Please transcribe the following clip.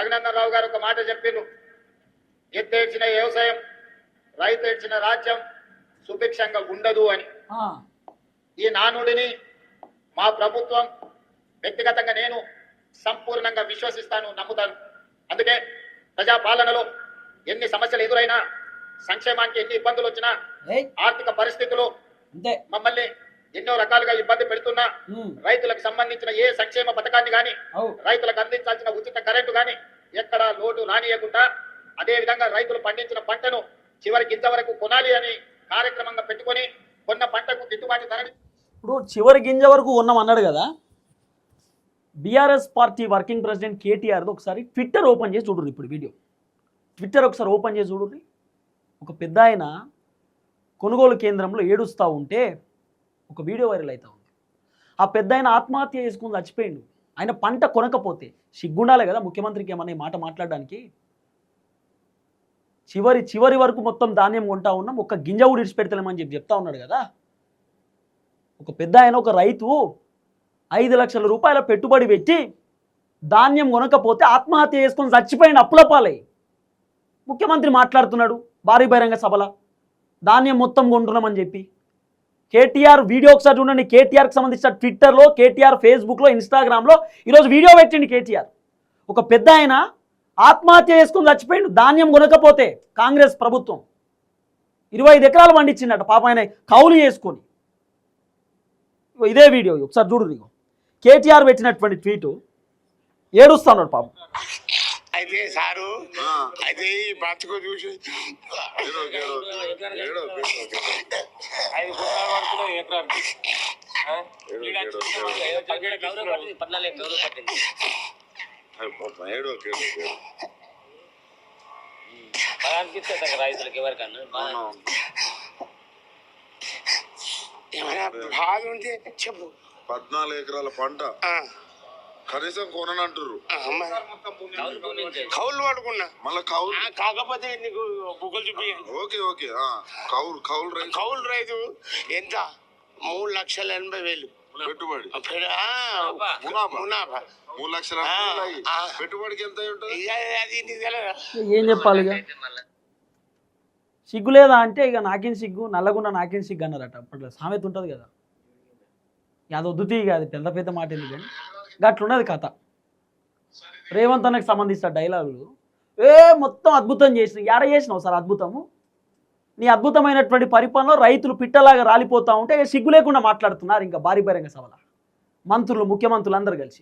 రఘునందన్ రావు గారు ఒక మాట చెప్పిండ్రు, ఎత్తేడ్చిన వ్యవసాయం రైతు ఏడ్చిన రాజ్యం సుభిక్షంగా ఉండదు అని. ఈ నానుడిని మా ప్రభుత్వం వ్యక్తిగతంగా నేను సంపూర్ణంగా విశ్వసిస్తాను, నమ్ముతాను. అందుకే ప్రజాపాలనలో ఎన్ని సమస్యలు ఎదురైనా, సంక్షేమానికి ఎన్ని ఇబ్బందులు వచ్చినా, ఆర్థిక పరిస్థితులు మమ్మల్ని ఎన్నో రకాలుగా ఇబ్బంది పెడుతున్నా, రైతులకు సంబంధించిన ఏ సంక్షేమ పథకాన్ని గాని, రైతులకు అందించాల్సిన ఉచిత కరెంటు గాని ఎక్కడ లోటు రానియకుండా, అదే విధంగా రైతులు పండించిన పంటను చివరికి ఇంతవరకు కొనాలి అని కార్యక్రమంగా పెట్టుకొని కొన్న పంటకు గిట్టుబాటు ధర. ఇప్పుడు చివరి గింజ వరకు ఉన్నాం అన్నాడు కదా. బీఆర్ఎస్ పార్టీ వర్కింగ్ ప్రెసిడెంట్ కేటీఆర్ది ఒకసారి ట్విట్టర్ ఓపెన్ చేసి చూడండి. ఇప్పుడు వీడియో ట్విట్టర్ ఒకసారి ఓపెన్ చేసి చూడండి. ఒక పెద్ద ఆయన కొనుగోలు కేంద్రంలో ఏడుస్తూ ఉంటే ఒక వీడియో వైరల్ అవుతా ఉంది. ఆ పెద్ద ఆయన ఆత్మహత్య చేసుకుని చచ్చిపోయిండు. ఆయన పంట కొనకపోతే సిగ్గుండాలి కదా ముఖ్యమంత్రికి ఏమన్నా మాట మాట్లాడడానికి. చివరి వరకు మొత్తం ధాన్యం కొంటా ఉన్నాం, ఒక్క గింజ కూడా ఇడిచిపెడతలేమని చెప్తా ఉన్నాడు కదా. ఒక పెద్ద ఆయన, ఒక రైతు 5 లక్షల రూపాయల పెట్టుబడి పెట్టి ధాన్యం కొనకపోతే ఆత్మహత్య చేసుకొని చచ్చిపోయిన అప్పుల పాలై. ముఖ్యమంత్రి మాట్లాడుతున్నాడు భారీ బహిరంగ సభల ధాన్యం మొత్తం కొంటున్నామని చెప్పి. కేటీఆర్ వీడియో ఒకసారి చూడండి. కేటీఆర్కి సంబంధించిన ట్విట్టర్లో, కేటీఆర్ ఫేస్బుక్లో, ఇన్స్టాగ్రామ్లో ఈరోజు వీడియో పెట్టిండి కేటీఆర్. ఒక పెద్ద ఆయన ఆత్మహత్య చేసుకుని చచ్చిపోయిండు ధాన్యం కొనకపోతే. కాంగ్రెస్ ప్రభుత్వం 25 ఎకరాలు పండించిందట పాప ఆయన కౌలు చేసుకొని. ఇదే వీడియో ఒకసారి చూడు. కేటీఆర్ పెట్టినటువంటి ట్వీటు ఏడుస్తా ఉన్నాడు పాపం. అయితే సారు అయితే ఈ బతుకు చూసి రైతులకు ఎవరికన్నా ఏమైనా బాధ ఉంటే చెప్పు. 14 ఎకరాల పంట కనీసం కొననంటారు. కౌలు పడుకున్నా మళ్ళీ కౌలు కాకపోతే నీకు బుక్కలు చూపి. ఓకే ఓకే కౌలు రైతు ఎంత 3,80,000 పెట్టుబడి. మునాఫా 3 లక్షల పెట్టుబడికి ఎంత ఉంటుంది? అది నీకు తెలియదా? ఏం చెప్పాలి ఇక? సిగ్గు లేదా అంటే ఇక నాకేం సిగ్గు, నల్లగున్న నాకేం సిగ్గు అన్నారట. అప్పట్లో సామెత ఉంటుంది కదా. అది వద్దుతీ కాదు, పెద్ద పెద్ద మాట ఎందుకు కానీ గట్లున్నది కథ. రేవంత్ అన్నకు సంబంధించిన డైలాగులు మొత్తం అద్భుతం చేసినావు. ఎడ చేసినావు సార్ అద్భుతము? నీ అద్భుతమైనటువంటి పరిపాలనలో రైతులు పిట్టలాగా రాలిపోతూ ఉంటే సిగ్గు లేకుండా మాట్లాడుతున్నారు ఇంకా భారీ బహిరంగ సభల మంత్రులు, ముఖ్యమంత్రులు అందరూ కలిసి.